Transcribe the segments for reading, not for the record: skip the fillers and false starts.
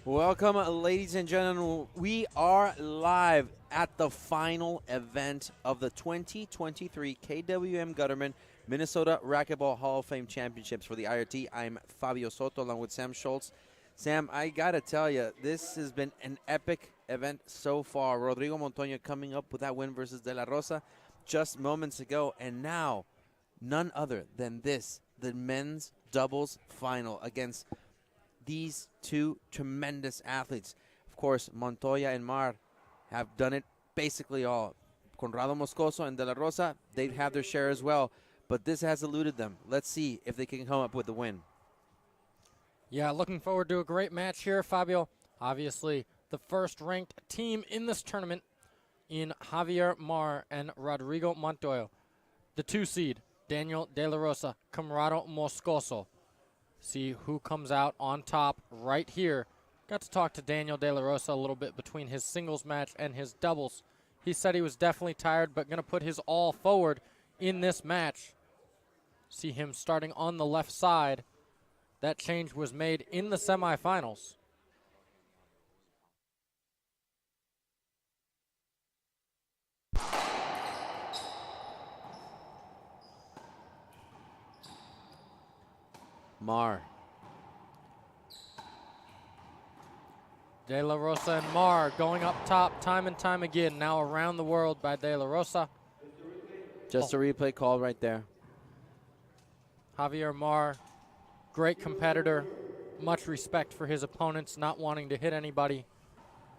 Welcome, ladies and gentlemen. We are live at the final event of the 2023 KWM Gutterman Minnesota Racquetball Hall of Fame Championships for the IRT. I'm Fabio Soto along with Sam Schultz. Sam, I got to tell you, this has been an epic event so far. Rodrigo Montoya coming up with that win versus De La Rosa just moments ago. And now, none other than this, the men's doubles final against these two tremendous athletes. Of course, Montoya and Mar have done it basically all. Conrado Moscoso and De La Rosa, they have their share as well, but this has eluded them. Let's see if they can come up with the win. Yeah, looking forward to a great match here, Fabio. Obviously, the first-ranked team in this tournament in Javier Mar and Rodrigo Montoya. The 2 seed, Daniel De La Rosa, Conrado Moscoso. See who comes out on top right here. Got to talk to Daniel De La Rosa a little bit between his singles match and his doubles. He said he was definitely tired, but going to put his all forward in this match. See him starting on the left side. That change was made in the semifinals. Mar. De La Rosa and Mar going up top time and time again. Now around the world by De La Rosa. Just a replay call right there. Javier Mar, great competitor. Much respect for his opponents, not wanting to hit anybody.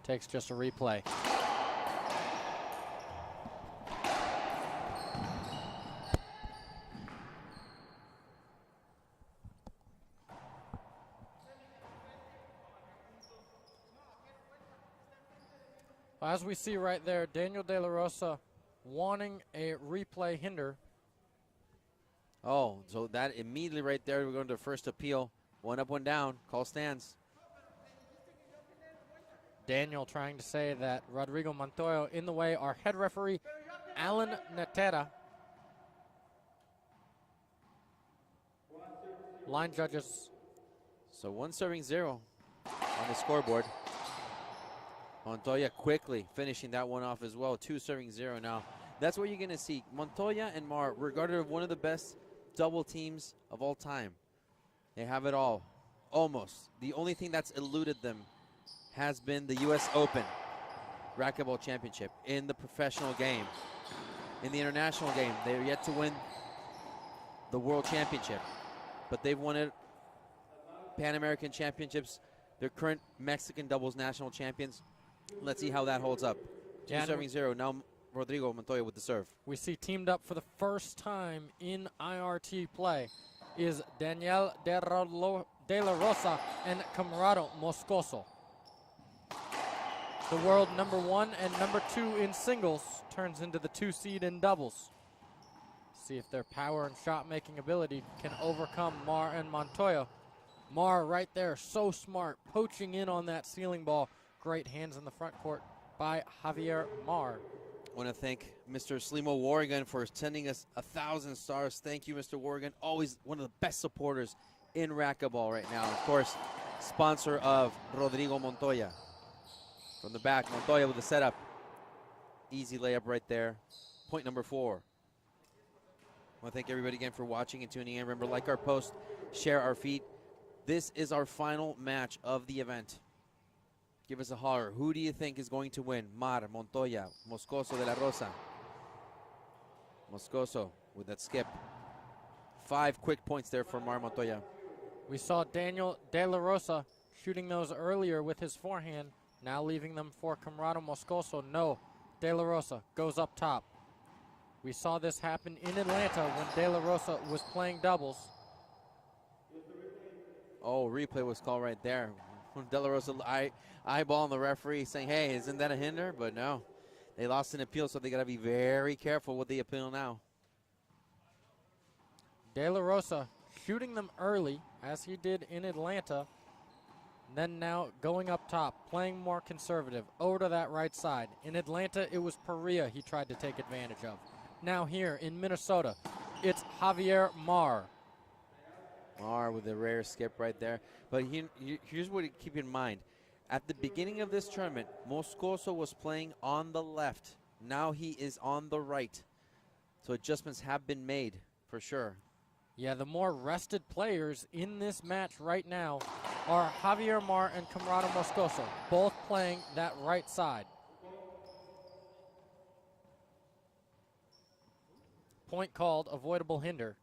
Takes just a replay. As we see right there, Daniel De La Rosa wanting a replay hinder. Oh, so that immediately right there, we're going to first appeal. 1 up, 1 down. Call stands. Daniel trying to say that Rodrigo Montoya in the way. Our head referee, Alan Natera. Line judges. So 1 serving 0 on the scoreboard. Montoya quickly finishing that one off as well. 2 serving 0 now. That's what you're going to see. Montoya and Mar, regarded as one of the best double teams of all time. They have it all, almost. The only thing that's eluded them has been the U.S. Open Racquetball Championship in the professional game. In the international game, they're yet to win the World Championship, but they've won it. Pan American Championships. They're current Mexican doubles national champions. Let's see how that holds up. 2 serving 0. Now Rodrigo Montoya with the serve. We see teamed up for the first time in IRT play is Daniel De La Rosa and Conrado Moscoso. The world #1 and #2 in singles turns into the 2 seed in doubles. See if their power and shot-making ability can overcome Mar and Montoya. Mar right there, so smart, poaching in on that ceiling ball. Great hands in the front court by Javier Mar. I want to thank Mr. Slimo Warrigan for sending us 1,000 stars. Thank you, Mr. Warrigan. Always one of the best supporters in racquetball right now. Of course, sponsor of Rodrigo Montoya. From the back, Montoya with the setup. Easy layup right there. Point number 4. I want to thank everybody again for watching and tuning in. Remember, like our post, share our feed. This is our final match of the event. Give us a holler. Who do you think is going to win? Mar, Montoya, Moscoso, De La Rosa. Moscoso with that skip. 5 quick points there for Mar Montoya. We saw Daniel De La Rosa shooting those earlier with his forehand, now leaving them for Conrado Moscoso. No, De La Rosa goes up top. We saw this happen in Atlanta when De La Rosa was playing doubles. Oh, replay was called right there. De La Rosa eyeballing the referee saying, hey, isn't that a hinder? But no, they lost an appeal, so they got to be very careful with the appeal now. De La Rosa shooting them early, as he did in Atlanta. Then now going up top, playing more conservative, over to that right side. In Atlanta, it was Perea he tried to take advantage of. Now here in Minnesota, it's Javier Mar. Mar with a rare skip right there. But here's what to keep in mind. At the beginning of this tournament, Moscoso was playing on the left. Now he is on the right. So adjustments have been made for sure. Yeah, the more rested players in this match right now are Javier Mar and Camarado Moscoso, both playing that right side. Point called, avoidable hinder.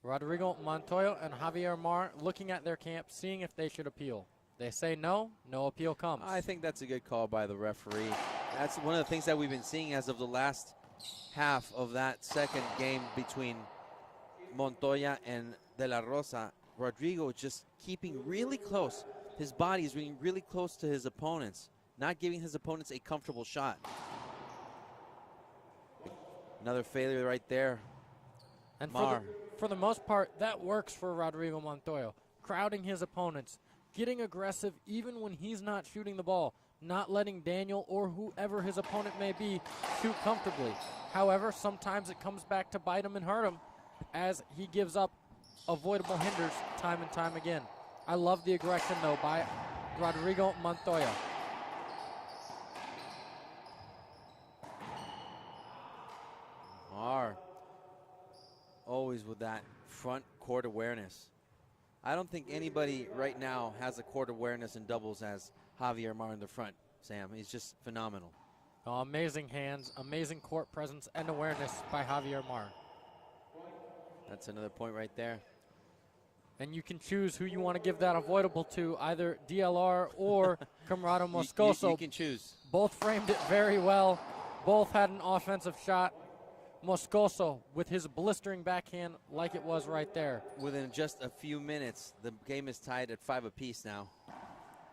Rodrigo Montoya and Javier Mar looking at their camp, seeing if they should appeal. They say no, no appeal comes. I think that's a good call by the referee. That's one of the things that we've been seeing as of the last half of that second game between Montoya and De La Rosa. Rodrigo just keeping really close. His body is being really close to his opponents, not giving his opponents a comfortable shot. Another failure right there. And Mar. for the most part, that works for Rodrigo Montoya. Crowding his opponents, getting aggressive even when he's not shooting the ball, not letting Daniel or whoever his opponent may be shoot comfortably. However, sometimes it comes back to bite him and hurt him as he gives up avoidable hinders time and time again. I love the aggression, though, by Rodrigo Montoya. Mar, always with that front court awareness. I don't think anybody right now has a court awareness in doubles as Javier Mar in the front, Sam. He's just phenomenal. Oh, amazing hands, amazing court presence and awareness by Javier Mar. That's another point right there. And you can choose who you want to give that avoidable to, either DLR or Camarado Moscoso. You can choose. Both framed it very well. Both had an offensive shot. Moscoso with his blistering backhand like it was right there. Within just a few minutes, the game is tied at 5 apiece now.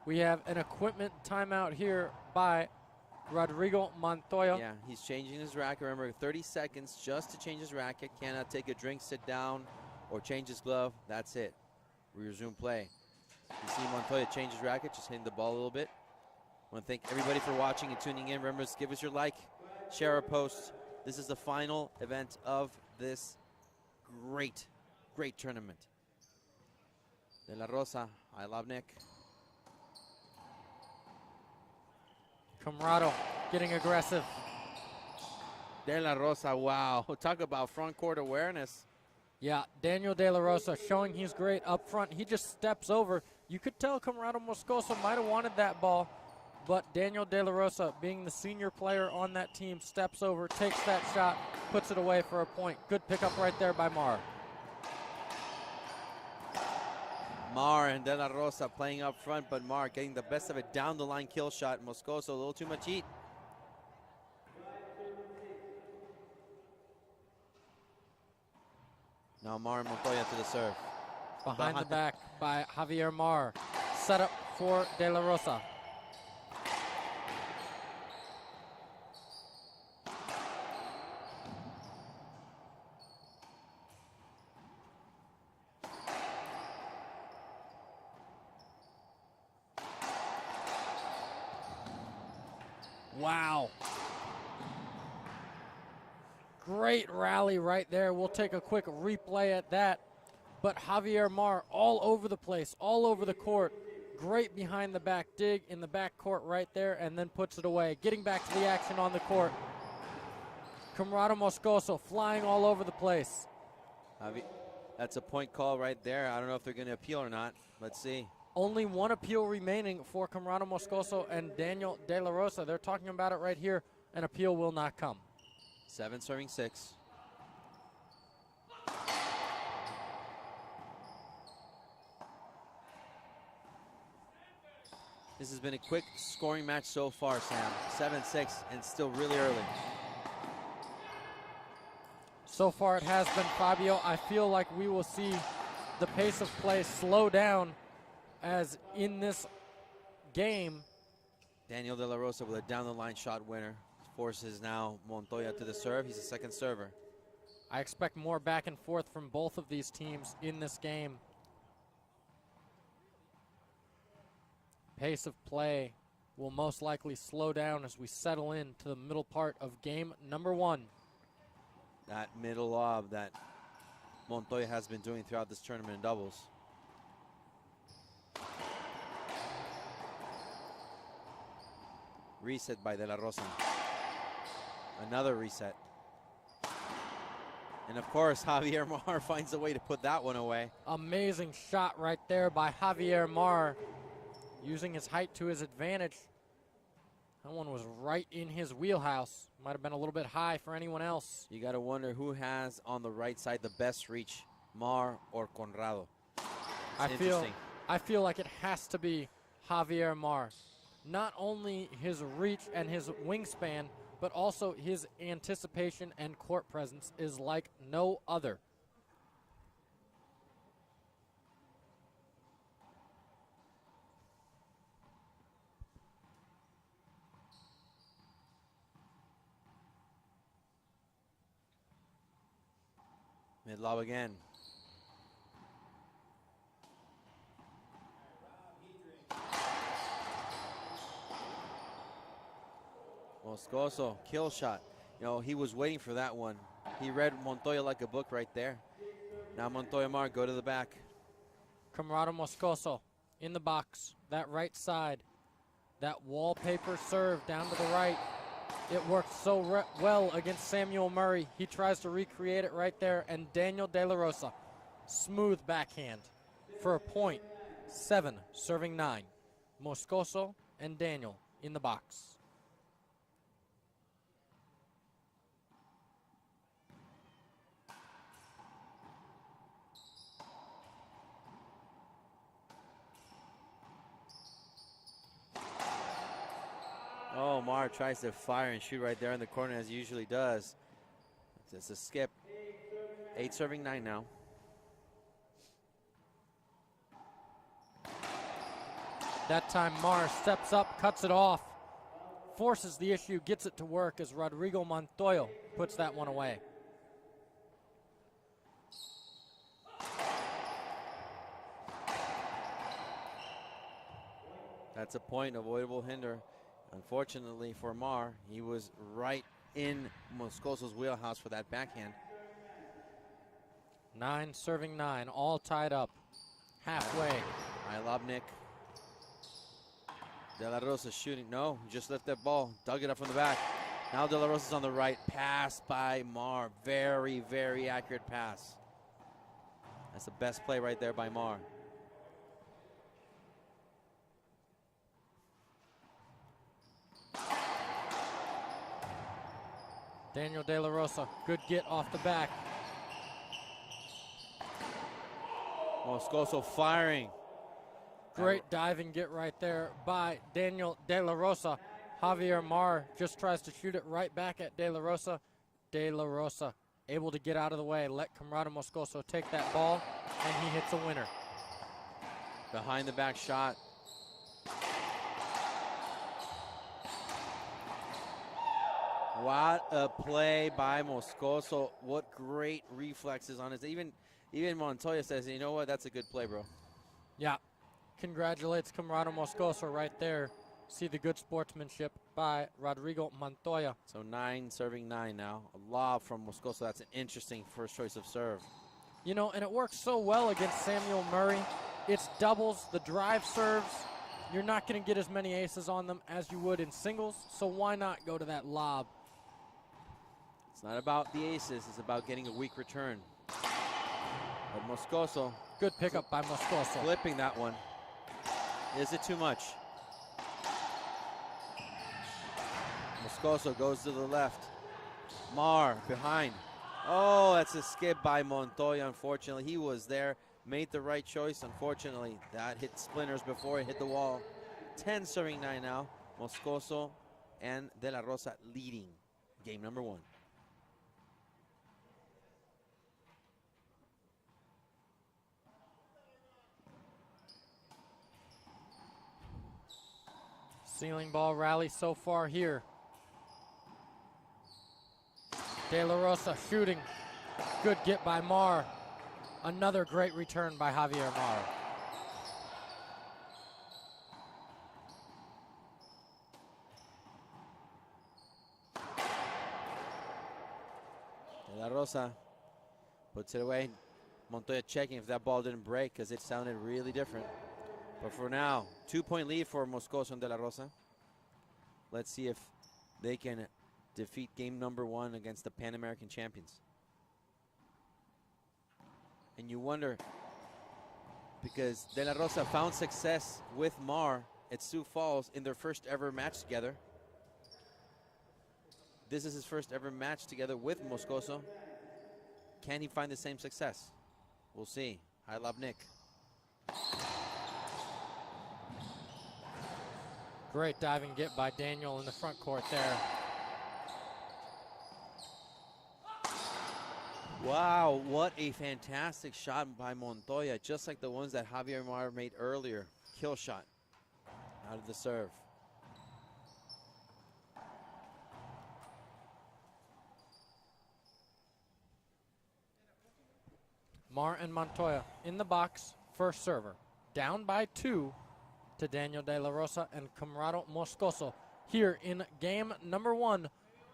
We have an equipment timeout here by Rodrigo Montoya. Yeah, he's changing his racket. Remember, 30 seconds just to change his racket. Cannot take a drink, sit down, or change his glove. That's it. We resume play. You see Montoya change his racket, just hitting the ball a little bit. I want to thank everybody for watching and tuning in. Remember, give us your like, share our post. This is the final event of this great tournament. De La Rosa, I love Nick. Camarado getting aggressive. De La Rosa, wow. Talk about front court awareness. Yeah, Daniel De La Rosa showing he's great up front. He just steps over. You could tell Camarado Moscoso might have wanted that ball, but Daniel De La Rosa, being the senior player on that team, steps over, takes that shot, puts it away for a point. Good pickup right there by Mar. Mar and De La Rosa playing up front, but Mar getting the best of it. Down the line kill shot. Moscoso, a little too much heat. Now Mar and Montoya to the serve. Behind the back by Javier Mar. Set up for De La Rosa. Wow. Great rally right there. We'll take a quick replay at that. But Javier Mar all over the place, all over the court. Great behind the back dig in the back court right there, and then puts it away. Getting back to the action on the court. Camarado Moscoso flying all over the place. That's a point call right there. I don't know if they're going to appeal or not. Let's see. Only one appeal remaining for Camarado Moscoso and Daniel De La Rosa. They're talking about it right here. An appeal will not come. 7 serving 6. This has been a quick scoring match so far, Sam. 7-6 and still really early. So far it has been, Fabio. I feel like we will see the pace of play slow down as in this game. Daniel De La Rosa with a down-the-line shot winner. Forces now Montoya to the serve. He's a second server. I expect more back and forth from both of these teams in this game. Pace of play will most likely slow down as we settle into the middle part of game number 1. That middle lob that Montoya has been doing throughout this tournament in doubles. Reset by De La Rosa. Another reset. And of course, Javier Mar finds a way to put that one away. Amazing shot right there by Javier Mar, using his height to his advantage. That one was right in his wheelhouse. Might have been a little bit high for anyone else. You got to wonder who has on the right side the best reach, Mar or Conrado. I feel like it has to be Javier Mar. Not only his reach and his wingspan, but also his anticipation and court presence is like no other. Mid lob again. Moscoso, kill shot. You know, he was waiting for that one. He read Montoya like a book right there. Now Montoya Mar, go to the back. Camarada Moscoso in the box, that right side. That wallpaper serve down to the right. It worked so well against Samuel Murray. He tries to recreate it right there, and Daniel De La Rosa, smooth backhand for a point. 7, serving 9. Moscoso and Daniel in the box. Oh, Mar tries to fire and shoot right there in the corner as he usually does. It's a skip. 8 serving 9 now. That time Mar steps up, cuts it off, forces the issue, gets it to work as Rodrigo Montoya puts that one away. That's a point, avoidable hinder. Unfortunately for Mar, he was right in Moscoso's wheelhouse for that backhand. 9 serving 9, all tied up. Halfway. High lob, Nick. De La Rosa shooting. No, he just left that ball. Dug it up from the back. Now De La Rosa's on the right. Pass by Mar. Very, very accurate pass. That's the best play right there by Mar. Daniel De La Rosa, good get off the back. Moscoso firing. Great diving get right there by Daniel De La Rosa. Javier Mar just tries to shoot it right back at De La Rosa. De La Rosa able to get out of the way, let Camarada Moscoso take that ball, and he hits a winner. Behind the back shot. What a play by Moscoso. What great reflexes on his. Even Montoya says, you know what, that's a good play, bro. Yeah, congratulates Camarada Moscoso right there. See the good sportsmanship by Rodrigo Montoya. So 9 serving 9 now. A lob from Moscoso. That's an interesting first choice of serve. You know, and it works so well against Samuel Murray. It's doubles, the drive serves. You're not going to get as many aces on them as you would in singles, so why not go to that lob? It's not about the aces. It's about getting a weak return. But Moscoso. Good pickup by Moscoso. Flipping that one. Is it too much? Moscoso goes to the left. Mar behind. Oh, that's a skip by Montoya, unfortunately. He was there, made the right choice. Unfortunately, that hit splinters before it hit the wall. 10 serving 9 now. Moscoso and De La Rosa leading game number 1. Ceiling ball rally so far here. De La Rosa shooting. Good get by Mar. Another great return by Javier Mar. De La Rosa puts it away. Montoya checking if that ball didn't break because it sounded really different. But for now, 2-point lead for Moscoso and De La Rosa. Let's see if they can defeat game number 1 against the Pan American champions. And you wonder, because De La Rosa found success with Mar at Sioux Falls in their first ever match together. This is his first ever match together with Moscoso. Can he find the same success? We'll see. I love Nick. Great diving get by Daniel in the front court there. Wow, what a fantastic shot by Montoya, just like the ones that Javier Mar made earlier. Kill shot out of the serve. Mar and Montoya in the box, first server. Down by 2 to Daniel De La Rosa and Camarado Moscoso here in game number 1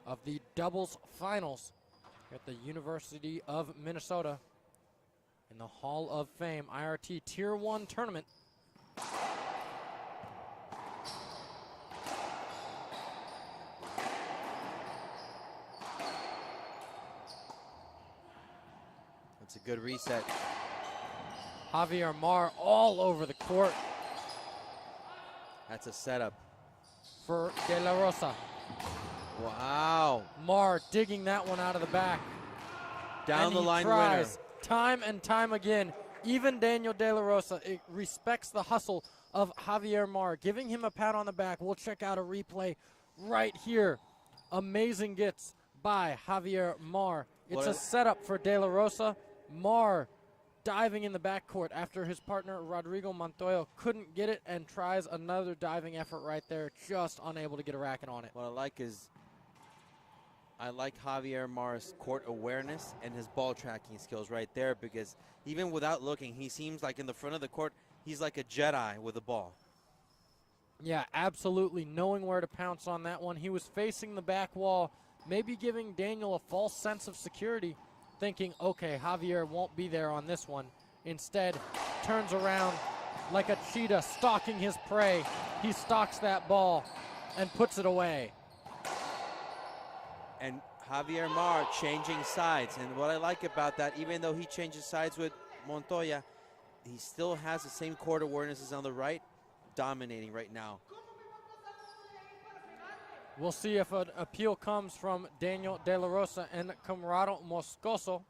of the doubles finals at the University of Minnesota in the Hall of Fame IRT Tier 1 tournament. That's a good reset. Javier Mar all over the court That's a setup. for De La Rosa. Wow. Mar digging that one out of the back. Down And the he line tries winner. time and time again. Even Daniel De La Rosa respects the hustle of Javier Mar, giving him a pat on the back. We'll check out a replay right here. Amazing gets by Javier Mar. It's a setup for De La Rosa. Mar diving in the backcourt after his partner Rodrigo Montoya couldn't get it and tries another diving effort right there, just unable to get a racket on it. What I like is I like Javier Mar's court awareness and his ball tracking skills right there, because even without looking, he seems like in the front of the court, he's like a Jedi with the ball. Yeah, absolutely, knowing where to pounce on that one. He was facing the back wall, maybe giving Daniel a false sense of security, thinking, okay, Javier won't be there on this one. Instead, turns around like a cheetah stalking his prey. He stalks that ball and puts it away. And Javier Mar changing sides. And what I like about that, even though he changes sides with Montoya, he still has the same court awareness as on the right, dominating right now. We'll see if an appeal comes from Daniel De La Rosa and Camarado Moscoso.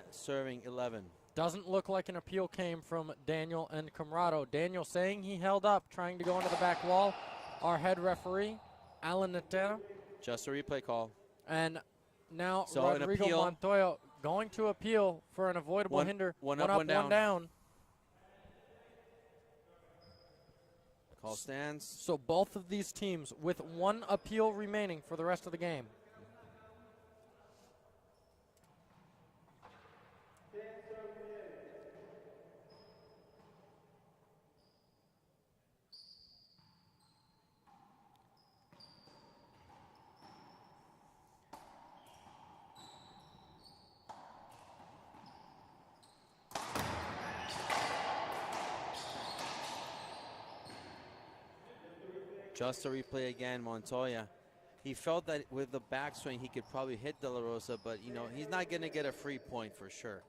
Serving 11. Doesn't look like an appeal came from Daniel and Camarado. Daniel saying he held up, trying to go into the back wall. Our head referee, Alan Natera. Just a replay call. And now So an Rodrigo appeal. Montoya going to appeal for an avoidable hinder. One up, one down. Call stands. So both of these teams with one appeal remaining for the rest of the game. Just a replay again, Montoya. He felt that with the backswing he could probably hit De La Rosa, but you know, he's not going to get a free point for sure.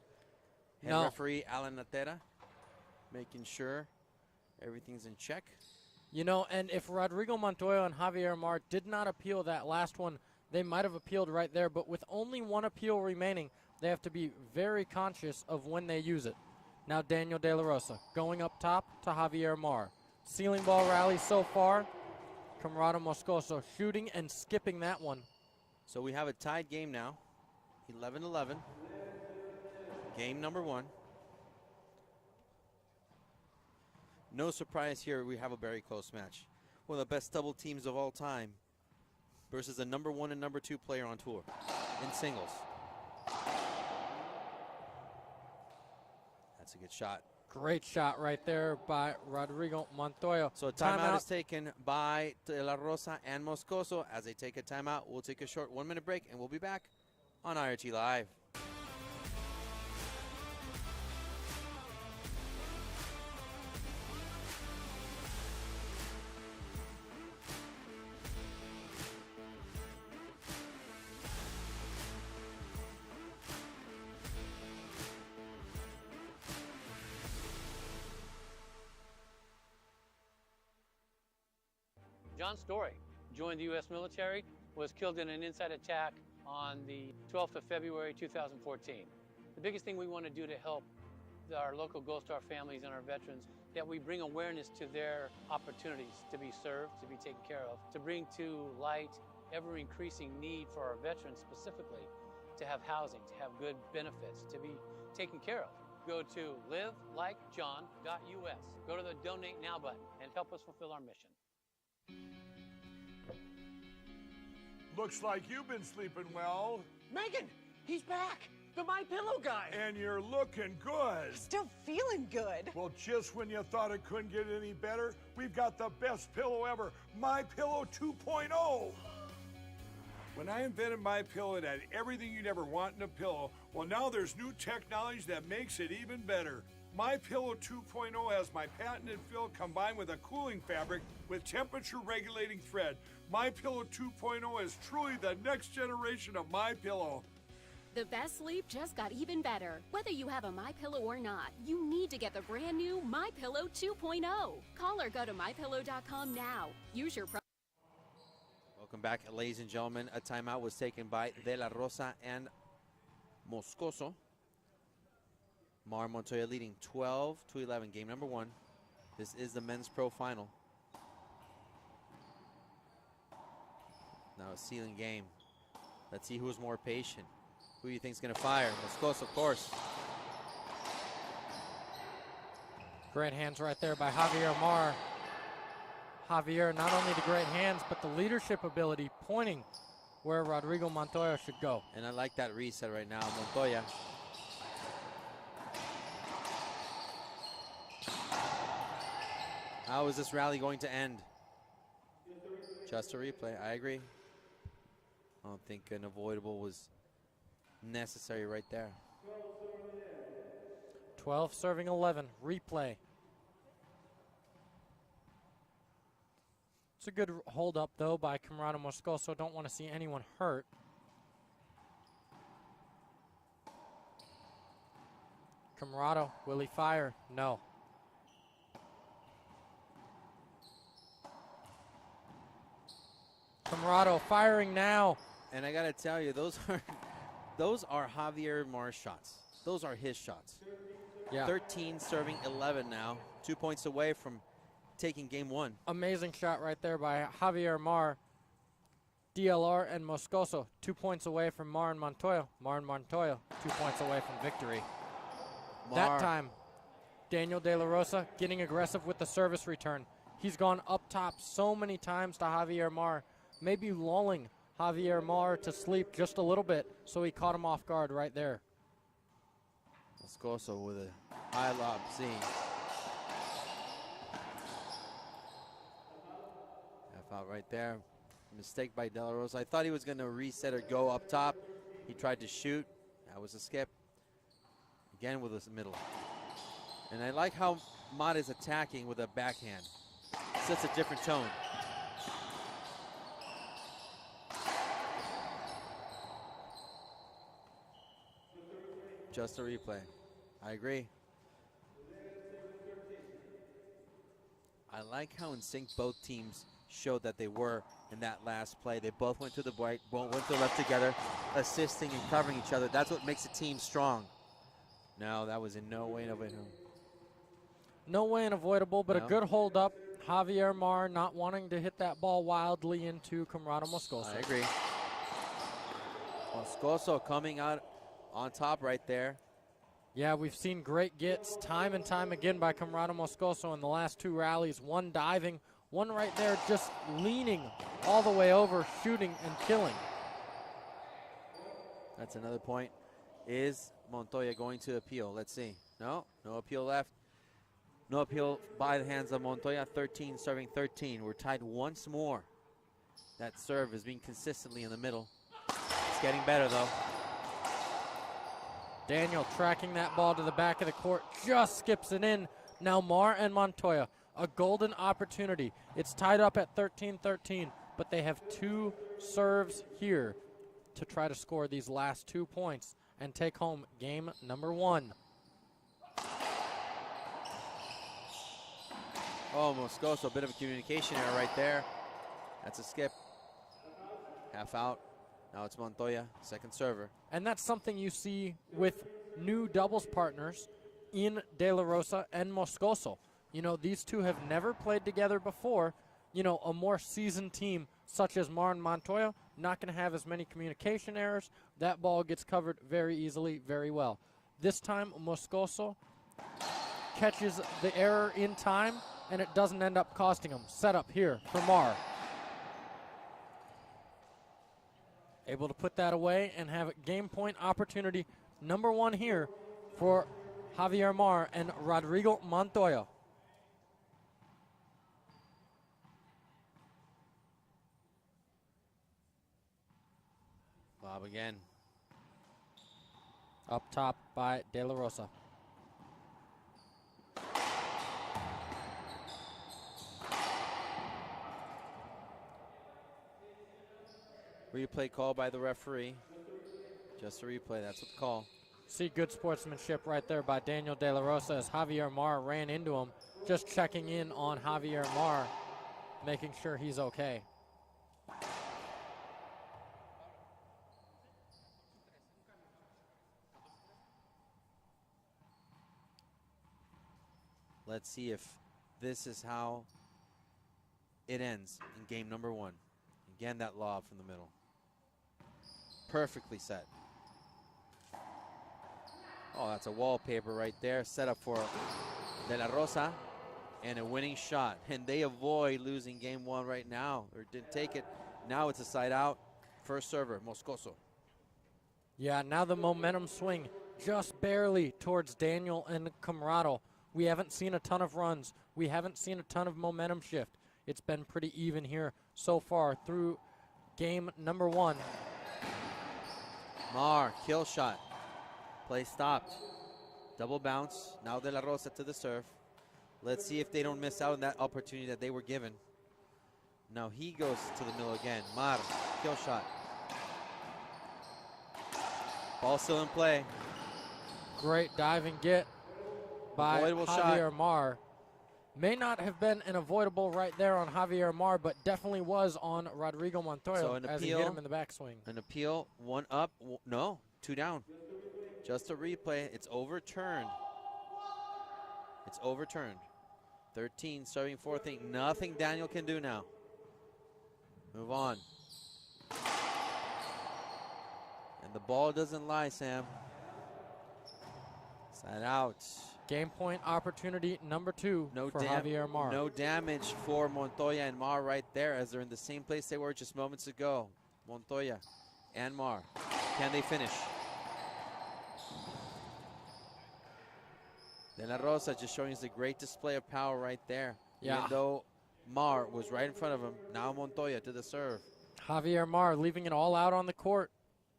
Head referee Alan Natera making sure everything's in check. You know, and if Rodrigo Montoya and Javier Mar did not appeal that last one, they might have appealed right there, but with only one appeal remaining, they have to be very conscious of when they use it. Now Daniel De La Rosa going up top to Javier Mar. Ceiling ball rally so far. Camarado Moscoso shooting and skipping that one. So we have a tied game now, 11-11. Game number 1. No surprise here, we have a very close match. One of the best double teams of all time versus a number 1 and number 2 player on tour in singles. That's a good shot. Great shot right there by Rodrigo Montoya. So a timeout is taken by De La Rosa and Moscoso. As they take a timeout, we'll take a short 1-minute break, and we'll be back on IRT Live. John Story joined the U.S. military, was killed in an inside attack on the 12th of February 2014. The biggest thing we want to do to help our local Gold Star families and our veterans, that we bring awareness to their opportunities to be served, to be taken care of, to bring to light ever-increasing need for our veterans specifically to have housing, to have good benefits, to be taken care of. Go to livelikejohn.us. Go to the Donate Now button and help us fulfill our mission. Looks like you've been sleeping well. Megan, he's back. The My Pillow guy. And you're looking good. Still feeling good. Well, just when you thought it couldn't get any better, we've got the best pillow ever, My Pillow 2.0. When I invented My Pillow, it had everything you'd ever want in a pillow. Well, now there's new technology that makes it even better. My Pillow 2.0 has my patented fill combined with a cooling fabric with temperature regulating thread. My Pillow 2.0 is truly the next generation of My Pillow. The best sleep just got even better. Whether you have a MyPillow or not, you need to get the brand new MyPillow 2.0. Call or go to mypillow.com now. Use your Welcome back, ladies and gentlemen. A timeout was taken by De La Rosa and Moscoso. Mar Montoya leading 12-11, game number 1. This is the men's pro final. Now a sealing game. Let's see who's more patient. Who do you think's gonna fire? Moscoso, of course. Great hands right there by Javier Mar. Javier, not only the great hands, but the leadership ability, pointing where Rodrigo Montoya should go. And I like that reset right now, Montoya. How is this rally going to end? Just a replay, I agree. I don't think an avoidable was necessary right there. 12 serving 11, replay. It's a good hold up though by Camarado Moscoso. Don't want to see anyone hurt. Camarado, will he fire? No. Camarado firing now. And I gotta tell you, those are Javier Mar's shots. Those are his shots. Yeah. 13 serving 11 now. 2 points away from taking game 1. Amazing shot right there by Javier Mar. DLR and Moscoso, 2 points away from Mar and Montoya. Mar and Montoya, 2 points away from victory. That time, Daniel De La Rosa getting aggressive with the service return. He's gone up top so many times to Javier Mar, maybe lulling Javier Mar to sleep just a little bit, so he caught him off guard right there. Moscoso with a high lob seam. Half out right there. Mistake by De La Rosa. I thought he was going to reset or go up top. He tried to shoot. That was a skip. Again with his middle. And I like how Mott is attacking with a backhand. Sets a different tone. Just a replay. I agree. I like how in sync both teams showed that they were in that last play. They both went to the right, both went to the left together, assisting and covering each other. That's what makes a team strong. No, that was in no way unavoidable. No way unavoidable, but a good hold up. Javier Mar not wanting to hit that ball wildly into Camarado Moscoso. I agree. Moscoso coming out on top right there. Yeah, we've seen great gets time and time again by Camarado Moscoso in the last 2 rallies. One diving, one right there just leaning all the way over, shooting and killing. That's another point. Is Montoya going to appeal? Let's see. No appeal left. No appeal by the hands of Montoya. 13 serving 13. We're tied once more. That serve is being consistently in the middle. It's getting better though. Daniel tracking that ball to the back of the court, just skips it in. Now Mar and Montoya, a golden opportunity. It's tied up at 13-13, but they have 2 serves here to try to score these last 2 points and take home game number 1. Oh, Moscoso, a bit of a communication error right there. That's a skip. Half out. Now it's Montoya, second server. And that's something you see with new doubles partners in De La Rosa and Moscoso. You know, these two have never played together before. You know, a more seasoned team such as Mar and Montoya, not going to have as many communication errors. That ball gets covered very easily, very well. This time, Moscoso catches the error in time, and it doesn't end up costing him. Set up here for Mar. Able to put that away and have game point opportunity number 1 here for Javier Mar and Rodrigo Montoya. Bob again. Up top by De La Rosa. Replay call by the referee. Just a replay, that's what the call. See good sportsmanship right there by Daniel De La Rosa as Javier Mar ran into him. Just checking in on Javier Mar, making sure he's okay. Let's see if this is how it ends in game number 1. Again, that lob from the middle. Perfectly set. Oh, that's a wallpaper right there. Set up for De La Rosa. And a winning shot. And they avoid losing game 1 right now. Or didn't take it. Now it's a side out. First server, Moscoso. Yeah, now the momentum swing just barely towards Daniel and Camarato. We haven't seen a ton of runs. We haven't seen a ton of momentum shift. It's been pretty even here so far through game number 1. Mar, kill shot. Play stopped. Double bounce. Now De La Rosa to the serve. Let's see if they don't miss out on that opportunity that they were given. Now he goes to the middle again. Mar, kill shot. Ball still in play. Great dive and get by Avoidable Javier shot. Mar. May not have been an avoidable right there on Javier Mar, but definitely was on Rodrigo Montoya So an as he appeal. hit him in the backswing. An appeal, 1 up, no, 2 down. Just a replay, it's overturned. It's overturned. 13 serving 14, nothing Daniel can do now. Move on. And the ball doesn't lie, Sam. Side out. Game point opportunity number 2 for Javier Mar. No damage for Montoya and Mar right there as they're in the same place they were just moments ago. Montoya and Mar. Can they finish? De La Rosa just showing us the great display of power right there. Yeah. Even though Mar was right in front of him, now Montoya to the serve. Javier Mar leaving it all out on the court.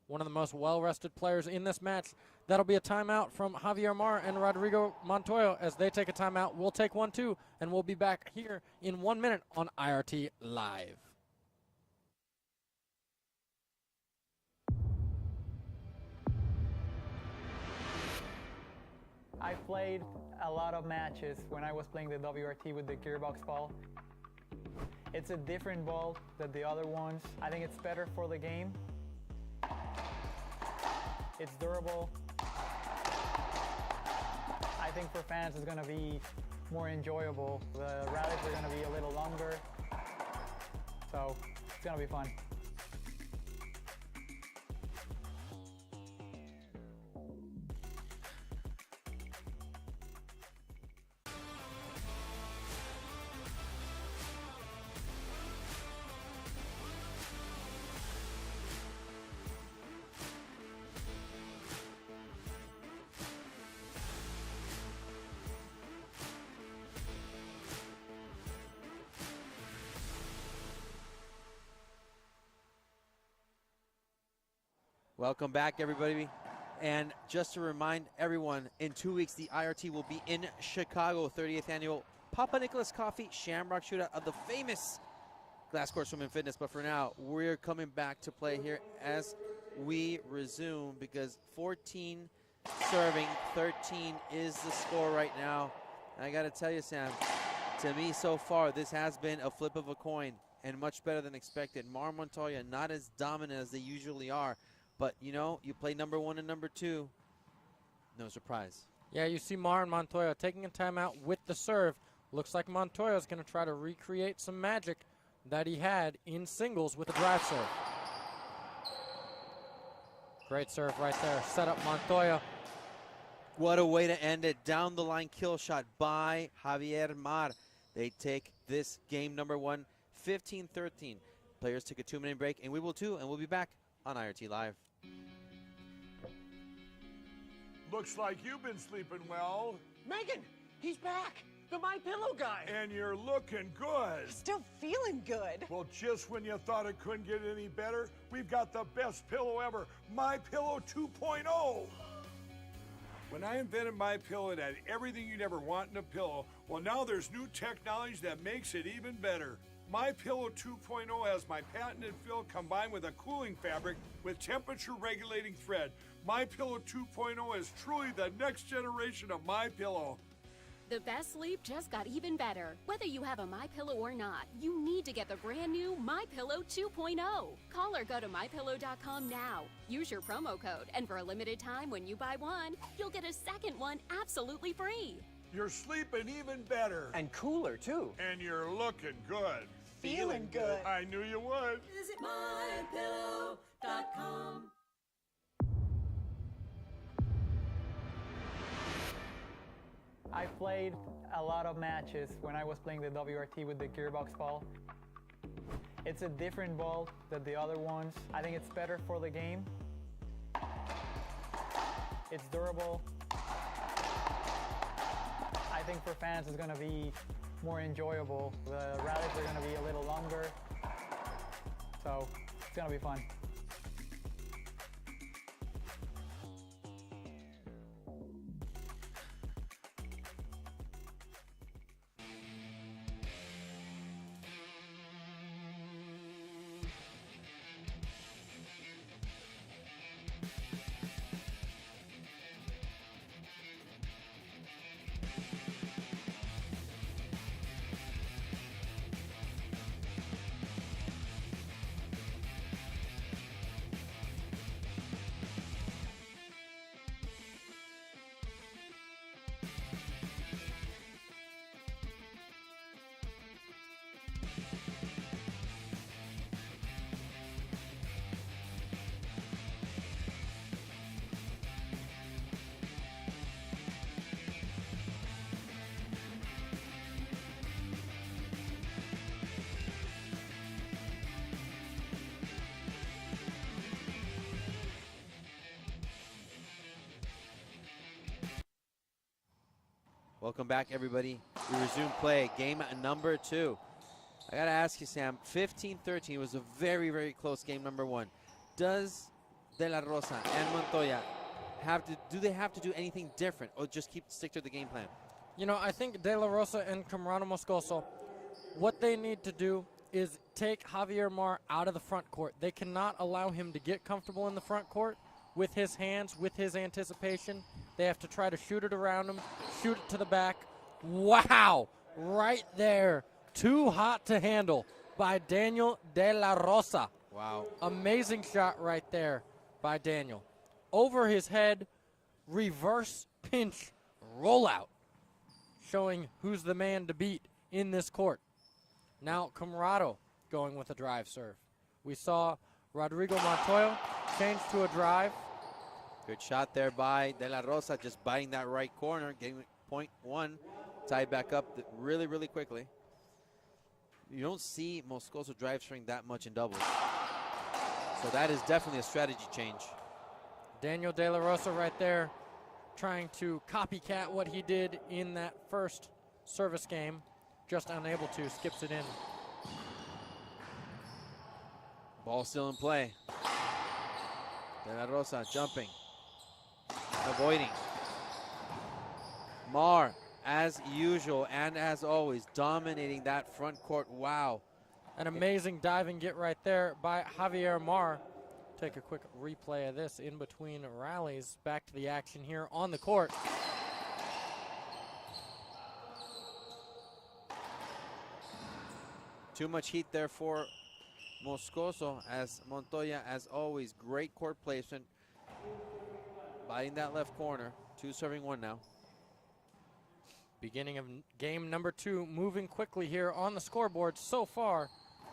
One of the most well-rested players in this match. That'll be a timeout from Javier Mar and Rodrigo Montoya as they take a timeout. We'll take one too, and we'll be back here in 1 minute on IRT Live. I played a lot of matches when I was playing the WRT with the gearbox ball. It's a different ball than the other ones. I think it's better for the game. It's durable. I think for fans it's gonna be more enjoyable. The rallies are gonna be a little longer, so it's gonna be fun. Welcome back, everybody. And just to remind everyone, in 2 weeks, the IRT will be in Chicago, 30th annual Papa Nicholas Coffee Shamrock Shootout of the famous Glass Court Swim and Fitness. But for now, we're coming back to play here as we resume because 14 serving, 13 is the score right now. And I got to tell you, Sam, to me so far, this has been a flip of a coin. and much better than expected. Mar Montoya not as dominant as they usually are, but you know, you play number 1 and number 2, no surprise. Yeah, you see Mar and Montoya taking a timeout with the serve. Looks like Montoya is going to try to recreate some magic that he had in singles with a drive serve. Great serve right there. Set up Montoya. What a way to end it. Down the line kill shot by Javier Mar. They take this game number 1, 15-13. Players take a 2-minute break, and we will too, and we'll be back on IRT Live. Looks like you've been sleeping well, Megan, he's back. The My Pillow guy. and you're looking good. Still feeling good. Well, just when you thought it couldn't get any better, we've got the best pillow ever, My Pillow 2.0. When I invented My Pillow, it had everything you'd ever want in a pillow. Well, now there's new technology that makes it even better. My Pillow 2.0 has my patented fill combined with a cooling fabric with temperature regulating thread. My Pillow 2.0 is truly the next generation of My Pillow. The best sleep just got even better. Whether you have a My Pillow or not, you need to get the brand new My Pillow 2.0. Call or go to mypillow.com now. Use your promo code, and for a limited time when you buy one, you'll get a second one absolutely free. You're sleeping even better. And cooler, too. And you're looking good. Feeling good. I knew you would. Visit mypillow.com. I played a lot of matches when I was playing the WRT with the gearbox ball. It's a different ball than the other ones. I think it's better for the game. It's durable. I think for fans it's going to be more enjoyable. The rallies are going to be a little longer, so it's going to be fun. Welcome back, everybody. We resume play. Game number 2. I got to ask you, Sam, 15-13 was a very, very close game number 1. Does De La Rosa and Montoya do they have to do anything different or just stick to the game plan? You know, I think De La Rosa and Camarano Moscoso, what they need to do is take Javier Mar out of the front court. They cannot allow him to get comfortable in the front court with his hands, with his anticipation. They have to try to shoot it around him, shoot it to the back. Wow! Right there. Too hot to handle by Daniel De La Rosa. Wow. Amazing shot right there by Daniel. Over his head, reverse pinch rollout, showing who's the man to beat in this court. Now Camarado going with a drive serve. We saw Rodrigo Montoya change to a drive. Good shot there by De La Rosa, just biting that right corner, getting point 1, tied back up really, really quickly. You don't see Moscoso drive string that much in doubles. So that is definitely a strategy change. Daniel De La Rosa right there trying to copycat what he did in that first service game. Just unable to, skips it in. Ball still in play. De La Rosa jumping, avoiding. Mar, as usual and as always, dominating that front court. Wow. An amazing dive and get right there by Javier Mar. Take a quick replay of this in between rallies. Back to the action here on the court. Too much heat there for Moscoso, as Montoya, as always, great court placement. Biting that left corner. 2 serving 1 now. Beginning of game number 2, moving quickly here on the scoreboard so far.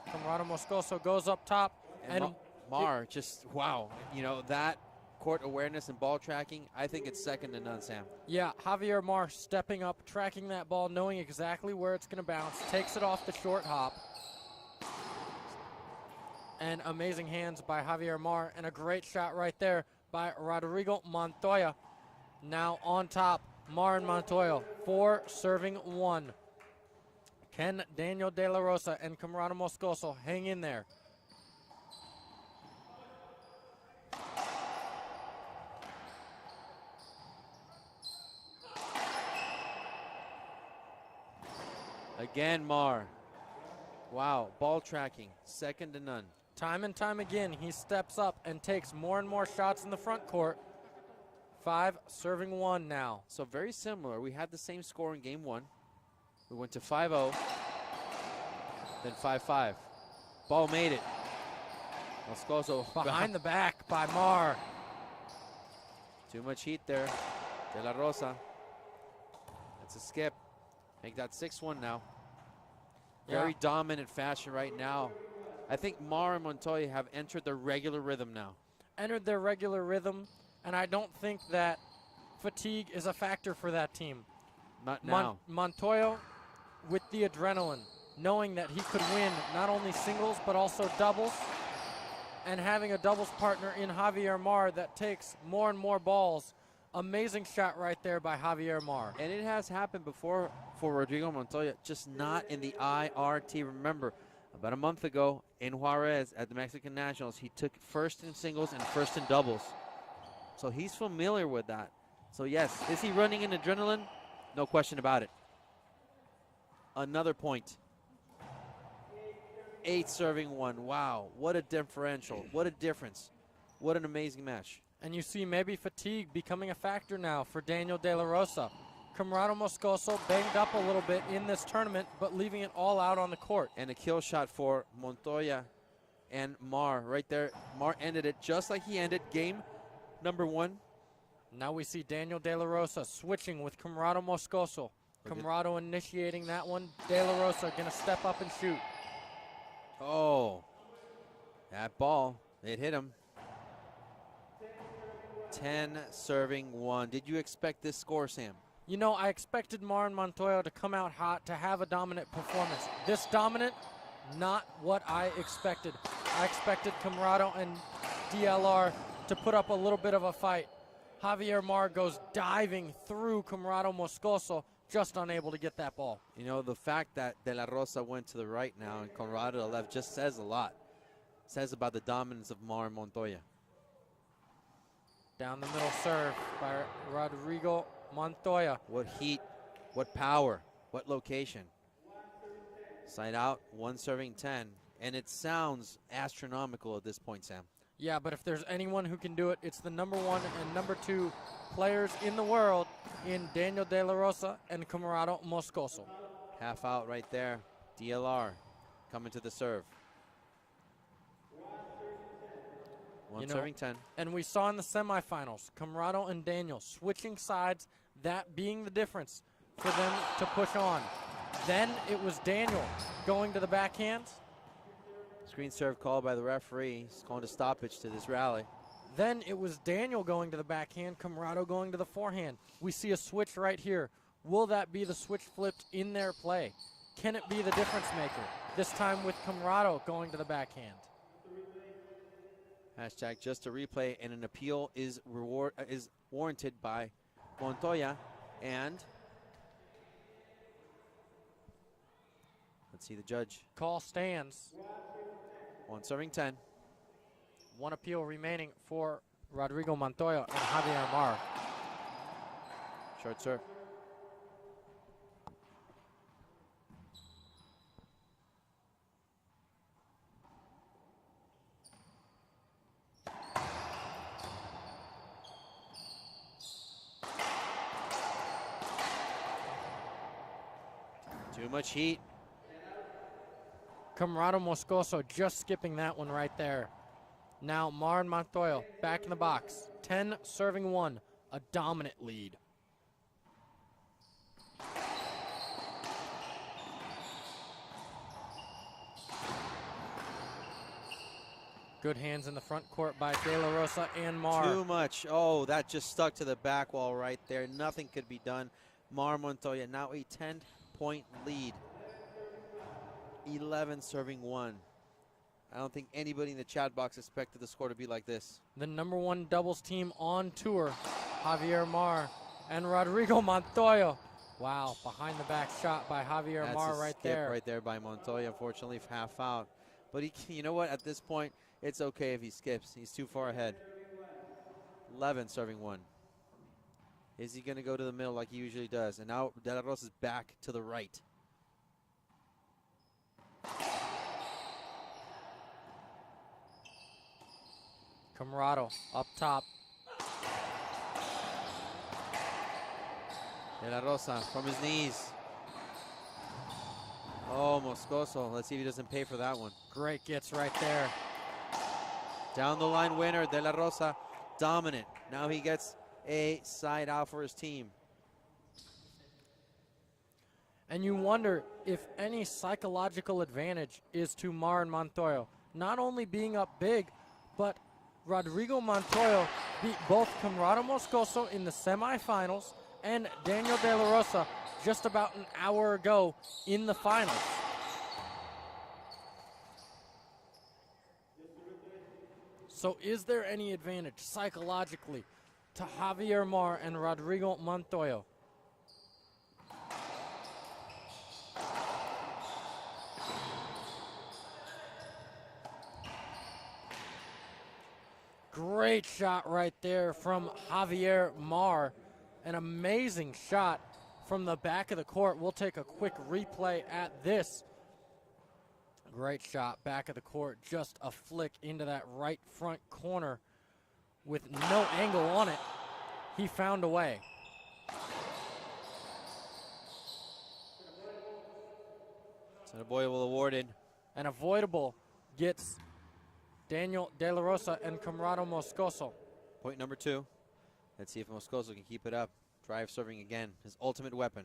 Camarado Moscoso goes up top. And Mar, just, wow. You know, that court awareness and ball tracking, I think it's second to none, Sam. Yeah, Javier Mar stepping up, tracking that ball, knowing exactly where it's going to bounce, takes it off the short hop. And amazing hands by Javier Mar, and a great shot right there by Rodrigo Montoya. Now on top, Mar and Montoya, 4 serving 1. Can Daniel De La Rosa and Camarado Moscoso hang in there? Again, Mar. Wow, ball tracking, second to none. Time and time again, he steps up and takes more and more shots in the front court. 5 serving 1 now. So very similar. We had the same score in game 1. We went to 5-0, then 5-5. Ball made it. Moscoso Behind the back by Mar. Too much heat there. De La Rosa. That's a skip. Make that 6-1 now. Very dominant fashion right now. I think Mar and Montoya have entered their regular rhythm now. Entered their regular rhythm, and I don't think that fatigue is a factor for that team. Not now. Montoya with the adrenaline, knowing that he could win not only singles but also doubles, and having a doubles partner in Javier Mar that takes more and more balls. Amazing shot right there by Javier Mar. And it has happened before for Rodrigo Montoya, just not in the IRT. Remember, about a month ago in Juarez at the Mexican Nationals, he took first in singles and first in doubles. So he's familiar with that. So yes, is he running in adrenaline? No question about it. Another point. 8 serving 1. Wow, what a differential. What a difference. What an amazing match. And you see maybe fatigue becoming a factor now for Daniel De La Rosa. Camarado Moscoso banged up a little bit in this tournament, but leaving it all out on the court. And a kill shot for Montoya and Mar right there. Mar ended it just like he ended game number 1. Now we see Daniel De La Rosa switching with Camarado Moscoso. Camarado initiating that one. De La Rosa going to step up and shoot. Oh, that ball, it hit him. 10 serving 1. Did you expect this score, Sam? You know, I expected Mar and Montoya to come out hot, to have a dominant performance. This dominant, not what I expected. I expected Camarado and DLR to put up a little bit of a fight. Javier Mar goes diving through Camarado Moscoso, just unable to get that ball. You know, the fact that De La Rosa went to the right now and Conrado to the left just says a lot. Says about the dominance of Mar and Montoya. Down the middle serve by Rodrigo Montoya. What heat, what power, what location. Side out, 1 serving 10. And it sounds astronomical at this point, Sam. Yeah, but if there's anyone who can do it, it's the number 1 and number 2 players in the world in Daniel De La Rosa and Camarado Moscoso. Half out right there. DLR coming to the serve. 1 serving 10. And we saw in the semifinals, Camarado and Daniel switching sides, that being the difference for them to push on. Then it was Daniel going to the backhand. Screen serve called by the referee. He's calling a stoppage to this rally. Then it was Daniel going to the backhand, Camarado going to the forehand. We see a switch right here. Will that be the switch flipped in their play? Can it be the difference maker? This time with Camarado going to the backhand. Hashtag just a replay, and an appeal is warranted by Montoya. And let's see the judge. Call stands. 1 serving 10. 1 appeal remaining for Rodrigo Montoya and Javier Mar. Short serve. Too much heat. Camarado Moscoso just skipping that one right there. Now Mar and Montoya back in the box. 10 serving 1, a dominant lead. Good hands in the front court by De La Rosa and Mar. Too much. Oh, that just stuck to the back wall right there. Nothing could be done. Mar Montoya now a 10-point lead. 11 serving 1. I don't think anybody in the chat box expected the score to be like this. The #1 doubles team on tour, Javier Mar and Rodrigo Montoya. Wow, behind the back shot by Javier That's Mar a right skip there. right there by Montoya, unfortunately half out. But you know what, at this point, it's okay if he skips. He's too far ahead. 11 serving 1. Is he going to go to the middle like he usually does? And now De La Rosa's back to the right. Camarado up top. De La Rosa from his knees. Oh, Moscoso. Let's see if he doesn't pay for that one. Great gets right there. Down the line winner, De La Rosa, dominant. Now he gets a side out for his team. And you wonder if any psychological advantage is to Mar and Montoya. Not only being up big, but Rodrigo Montoya beat both Camarado Moscoso in the semifinals and Daniel De La Rosa just about an hour ago in the finals. So is there any advantage psychologically to Javier Mar and Rodrigo Montoya? Great shot right there from Javier Mar. An amazing shot from the back of the court. We'll take a quick replay at this. Great shot, back of the court, just a flick into that right front corner with no angle on it. He found a way. So avoidable awarded. An avoidable gets Daniel De La Rosa and Camarado Moscoso. Point number 2. Let's see if Moscoso can keep it up. Drive serving again, his ultimate weapon.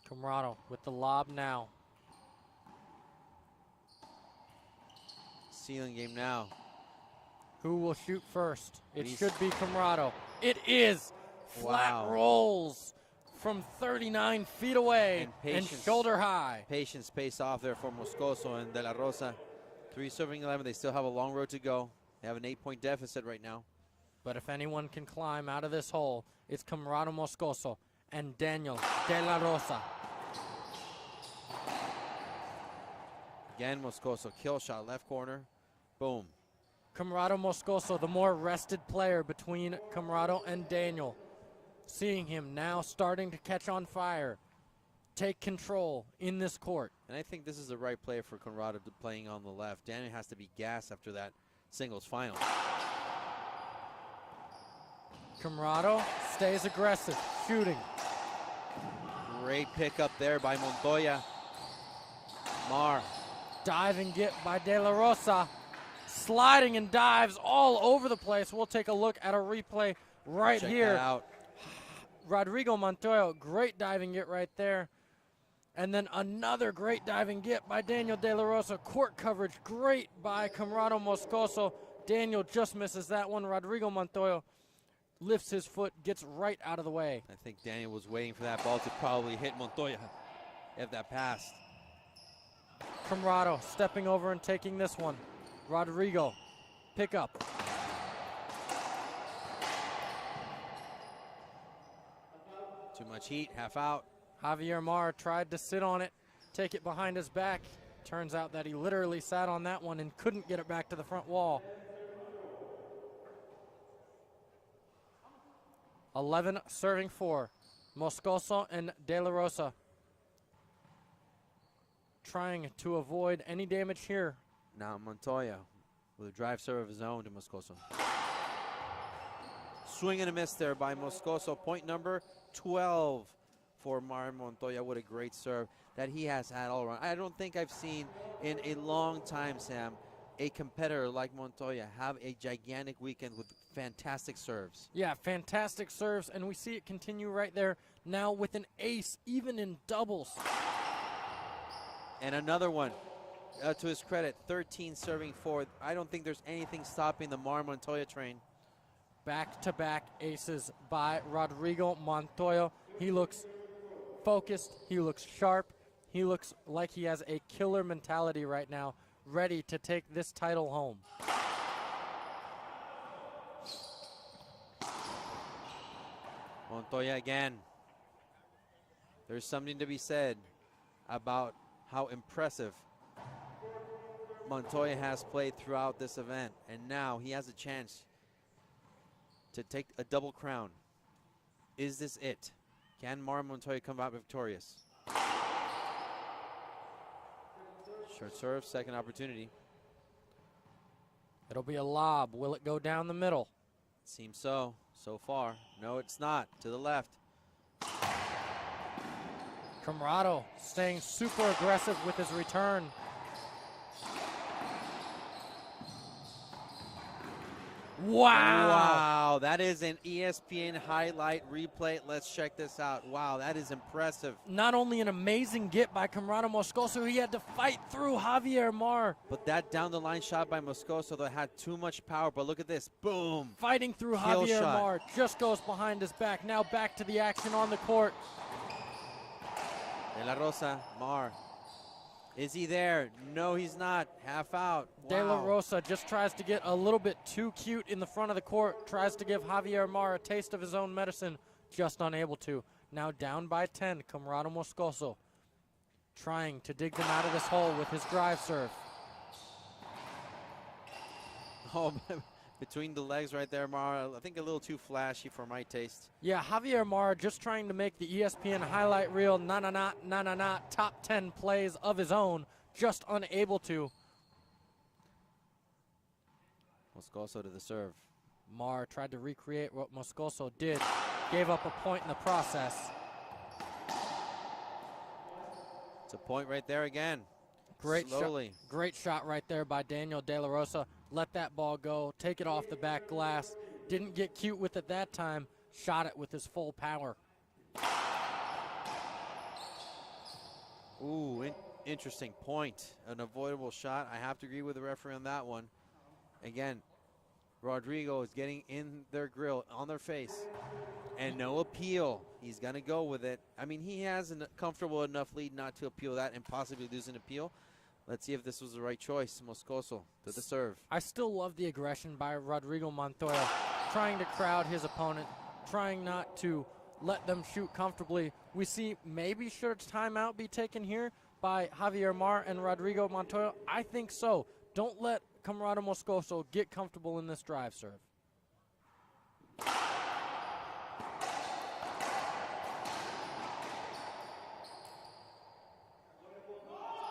Camarado with the lob now. Ceiling game now. Who will shoot first? It He's- should be Camarado. It is. Flat Wow. rolls from 39 feet away And and patience. shoulder high. Patience pays off there for Moscoso and De La Rosa. 3 serving 11. They still have a long road to go. They have an 8-point deficit right now. But if anyone can climb out of this hole, it's Camarado Moscoso and Daniel De La Rosa. Again, Moscoso, kill shot, left corner. Boom. Camarado Moscoso, the more rested player between Camarado and Daniel. Seeing him now starting to catch on fire, take control in this court. And I think this is the right play for Conrado playing on the left. Daniel has to be gassed after that singles final. Camarado stays aggressive, shooting. Great pickup there by Montoya. Mar. Dive and get by De La Rosa. Sliding and dives all over the place. We'll take a look at a replay right Check here. that out. Rodrigo Montoya, great diving get right there. And then another great diving get by Daniel De La Rosa. Court coverage great by Camarado Moscoso. Daniel just misses that one. Rodrigo Montoya lifts his foot, gets right out of the way. I think Daniel was waiting for that ball to probably hit Montoya if that passed. Camarado stepping over and taking this one. Rodrigo, pick up. Too much heat, half out. Javier Mar tried to sit on it, take it behind his back. Turns out that he literally sat on that one and couldn't get it back to the front wall. 11 serving 4. Moscoso and De La Rosa trying to avoid any damage here Now Montoya with a drive serve of his own to Moscoso. Swing and a miss there by Moscoso. Point number 12 for Mar Montoya. What a great serve that he has had all around. I don't think I've seen in a long time, Sam, a competitor like Montoya have a gigantic weekend with fantastic serves. Yeah, fantastic serves, and we see it continue right there now with an ace, even in doubles. And another one, to his credit, 13 serving 4. I don't think there's anything stopping the Mar Montoya train. Back-to-back aces by Rodrigo Montoya. He looks focused. He looks sharp. He looks like he has a killer mentality right now, ready to take this title home. Montoya again. There's something to be said about how impressive Montoya has played throughout this event, and now he has a chance to take a double crown. Is this it? Can Mar Montoya come out victorious? Short serve, second opportunity. It'll be a lob. Will it go down the middle? Seems so far. No, it's not. To the left. Camarato staying super aggressive with his return. Wow, that is an ESPN highlight replay. Let's check this out. Wow, that is impressive. Not only an amazing get by Camarato Moscoso, he had to fight through Javier Mar. But that down the line shot by Moscoso that had too much power. But look at this, boom. Fighting through Heel Javier shot. Mar, just goes behind his back. Now back to the action on the court. De La Rosa, Mar. Is he there? No, he's not. Half out. De La Wow. Rosa just tries to get a little bit too cute in the front of the court, tries to give Javier Mar a taste of his own medicine, just unable to. Now down by 10, Camarato Moscoso trying to dig them out of this hole with his drive serve. Oh, between the legs right there, Mar. I think a little too flashy for my taste. Yeah, Javier Mar just trying to make the ESPN highlight reel na-na-na top 10 plays of his own, just unable to. Moscoso to the serve. Mar tried to recreate what Moscoso did, gave up a point in the process. It's a point right there again. Great Slowly. shot, great shot right there by Daniel De La Rosa. Let that ball go, take it off the back glass. Didn't get cute with it that time, shot it with his full power. Ooh, interesting point. An avoidable shot. I have to agree with the referee on that one. Again, Rodrigo is getting in their grill, on their face, and no appeal. He's going to go with it. I mean, he has a comfortable enough lead not to appeal that and possibly lose an appeal. Let's see if this was the right choice. Moscoso to the serve. I still love the aggression by Rodrigo Montoya, trying to crowd his opponent, trying not to let them shoot comfortably. We see maybe should a timeout be taken here by Javier Mar and Rodrigo Montoya? I think so. Don't let Camarato Moscoso get comfortable in this drive serve.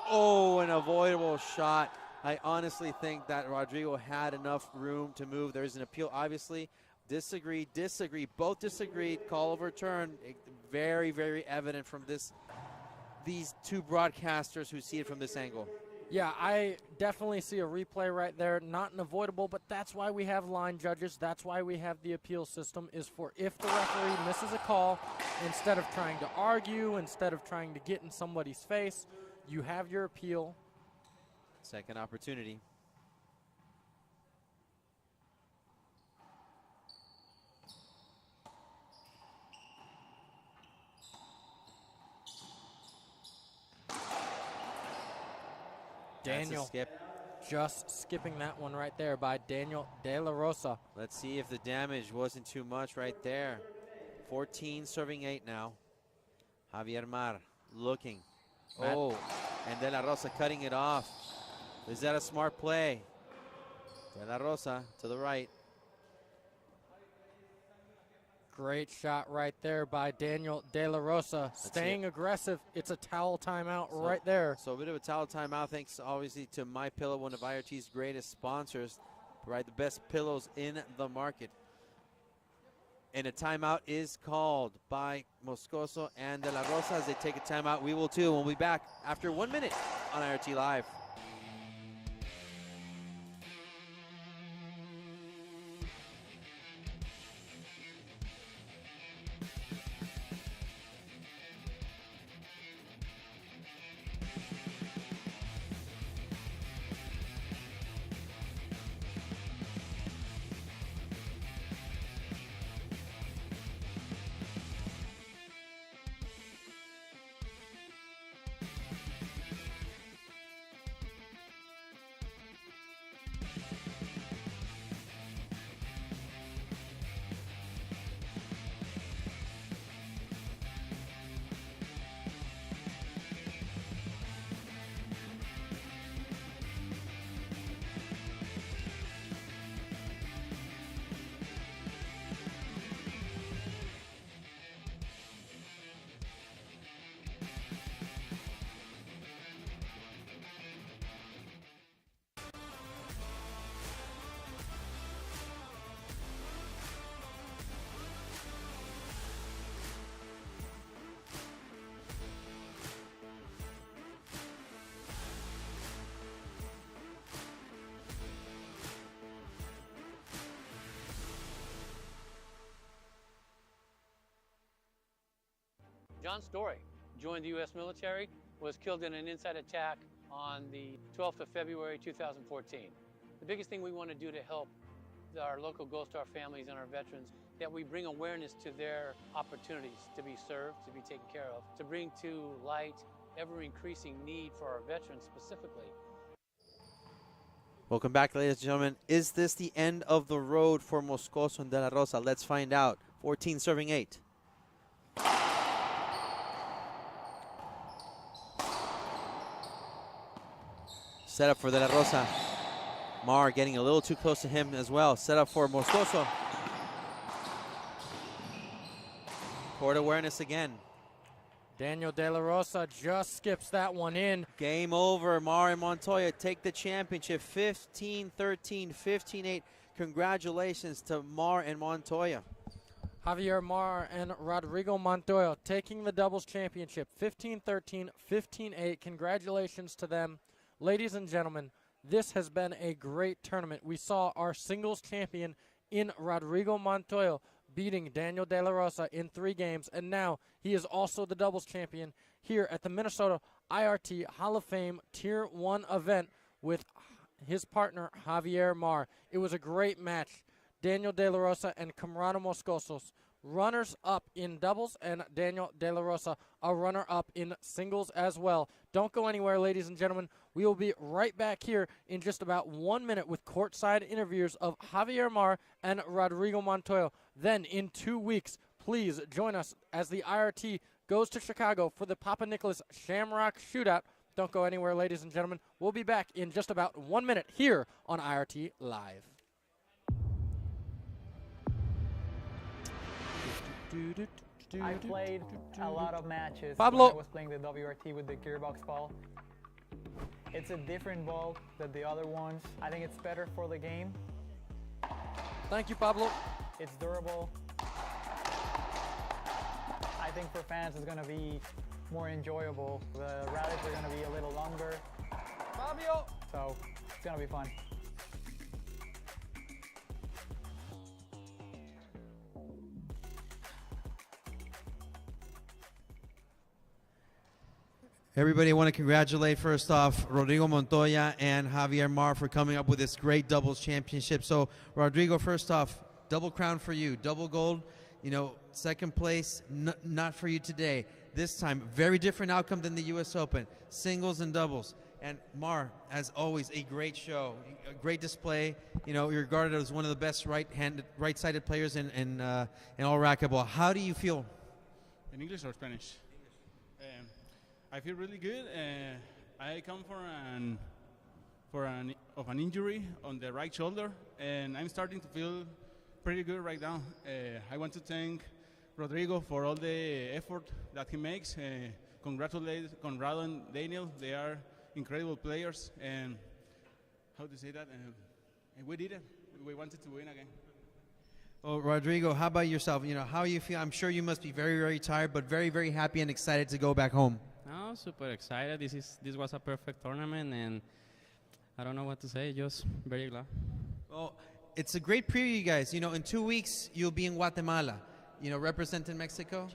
Oh, an avoidable shot. I honestly think that Rodrigo had enough room to move. There's an appeal, obviously. Disagree. Both disagreed. Call overturned. Very, very evident from these two broadcasters who see it from this angle. Yeah, I definitely see a replay right there. Not an avoidable, but that's why we have line judges. That's why we have the appeal system, is for if the referee misses a call, instead of trying to argue, instead of trying to get in somebody's face, you have your appeal. Second opportunity. Daniel skip. Just skipping that one right there by Daniel De La Rosa. Let's see if the damage wasn't too much right there. 14 serving 8 now. Javier Mar looking. Oh, and De La Rosa cutting it off. Is that a smart play? De La Rosa to the right. Great shot right there by Daniel De La Rosa. Staying aggressive. It's a towel timeout right there. So a bit of a towel timeout, thanks obviously to My Pillow, one of IRT's greatest sponsors. Provide the best pillows in the market. And a timeout is called by Moscoso and De La Rosa. As they take a timeout, we will too. We'll be back after 1 minute on IRT Live. John Story joined the U.S. military, was killed in an inside attack on the 12th of February 2014. The biggest thing we want to do to help our local Gold Star families and our veterans, that we bring awareness to their opportunities to be served, to be taken care of, to bring to light ever-increasing need for our veterans specifically. Welcome back, ladies and gentlemen. Is this the end of the road for Moscoso and De La Rosa? Let's find out. 14 serving 8. Set up for De La Rosa. Mar getting a little too close to him as well. Set up for Moscoso. Court awareness again. Daniel De La Rosa just skips that one in. Game over. Mar and Montoya take the championship 15-13, 15-8. Congratulations to Mar and Montoya. Javier Mar and Rodrigo Montoya taking the doubles championship 15-13, 15-8. Congratulations to them. Ladies and gentlemen, this has been a great tournament. We saw our singles champion in Rodrigo Montoya beating Daniel De La Rosa in 3 games, and now he is also the doubles champion here at the Minnesota IRT Hall of Fame Tier 1 event with his partner Javier Mar. It was a great match. Daniel De La Rosa and Camarano Moscosos runners-up in doubles, and Daniel De La Rosa a runner-up in singles as well. Don't go anywhere, ladies and gentlemen. We will be right back here in just about 1 minute with courtside interviews of Javier Mar and Rodrigo Montoya. Then in 2 weeks, please join us as the IRT goes to Chicago for the Papa Nicholas Shamrock Shootout. Don't go anywhere, ladies and gentlemen. We'll be back in just about 1 minute here on IRT Live. I played a lot of matches Pablo. when I was playing the WRT with the gearbox ball. It's a different ball than the other ones. I think it's better for the game. Thank you, Pablo. It's durable. I think for fans it's going to be more enjoyable. The rallies are going to be a little longer. Fabio. So it's going to be fun. Everybody, I want to congratulate, first off, Rodrigo Montoya and Javier Mar for coming up with this great doubles championship. So, Rodrigo, first off, double crown for you, double gold. You know, second place, not for you today. This time, very different outcome than the U.S. Open, singles and doubles. And Mar, as always, a great show, a great display. You know, you're regarded as one of the best right-sided players in all racquetball. How do you feel? In English or Spanish? I feel really good. I come from an injury on the right shoulder, and I'm starting to feel pretty good right now. I want to thank Rodrigo for all the effort that he makes. Congratulate Conrado and Daniel. They are incredible players. And how to say that? And we did it. We wanted to win again. Well, Rodrigo, how about yourself? You know, how you feel? I'm sure you must be very, very tired, but very, very happy and excited to go back home. No, super excited. This was a perfect tournament, and I don't know what to say. Just very glad. Well, it's a great preview, you guys. You know, in 2 weeks you'll be in Guatemala. You know, representing Mexico.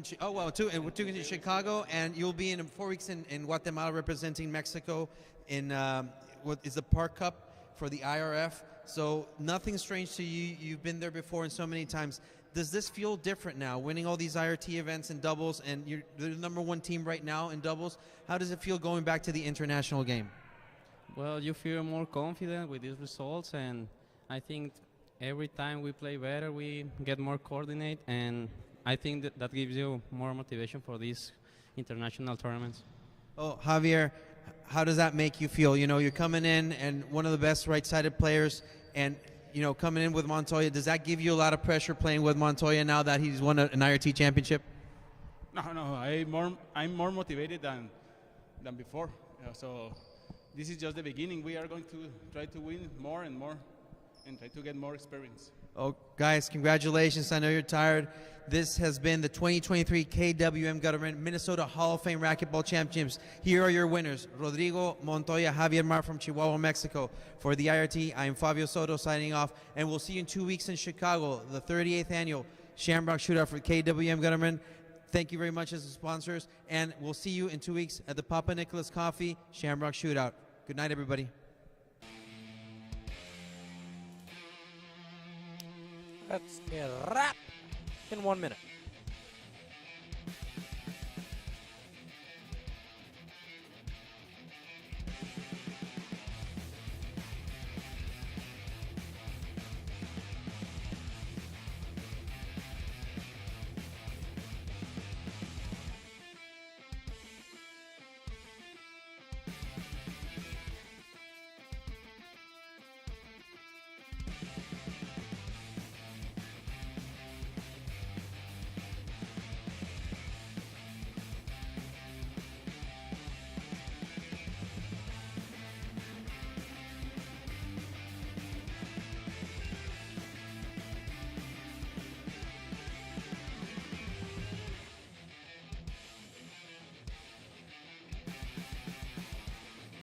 Chicago. Two in Chicago, and you'll be in 4 weeks in Guatemala representing Mexico in what is the Park Cup for the IRF. So nothing strange to you. You've been there before and so many times. Does this feel different now, winning all these IRT events in doubles, and you're the #1 team right now in doubles? How does it feel going back to the international game? Well, you feel more confident with these results, and I think every time we play better, we get more coordinate, and I think that gives you more motivation for these international tournaments. Oh, Javier, how does that make you feel? You know, you're coming in and one of the best right-sided players, and you know, coming in with Montoya, does that give you a lot of pressure playing with Montoya now that he's won an IRT championship? No, I'm more motivated than before. So this is just the beginning. We are going to try to win more and more and try to get more experience. Oh, guys, congratulations. I know you're tired. This has been the 2023 KWM Government Minnesota Hall of Fame Racquetball Championships. Here are your winners: Rodrigo, Montoya, Javier Mar from Chihuahua, Mexico. For the IRT, I am Fabio Soto signing off, and we'll see you in 2 weeks in Chicago, the 38th annual Shamrock Shootout for KWM Government. Thank you very much as the sponsors, and we'll see you in 2 weeks at the Papa Nicholas Coffee Shamrock Shootout. Good night, everybody. That's a wrap in 1 minute.